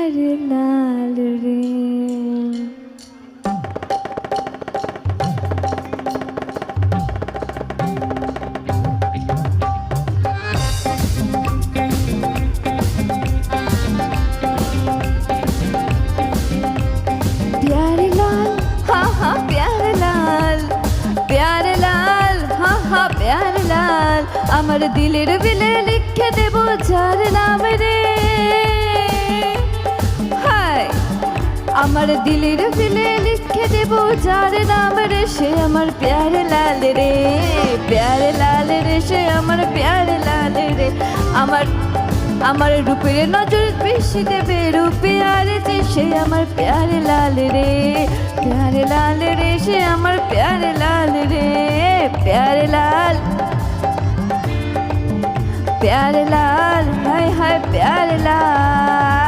प्यारे लाल रे। प्यारे लाल हाँ हाँ प्यारे लाल, प्यारे लाल हाँ हाँ प्यारे लाल, আমার দিলের বিলে লিখে দেব যার নাম রে। হায় আমার দিলের বিলে লিখে দেব যার নাম রে, সে আমার প্যারে লাল রে, প্যারে লাল রে, সে আমার প্যারে লাল রে। আমার রূপের নজর বেশি দেবে রূপে আর যে, সে আমার প্যারে লাল রে, প্যারে লাল রে, সে আমার প্যারে লাল রে। প্যারে লাল प्यारे लाल हाय हाय प्यारे लाल।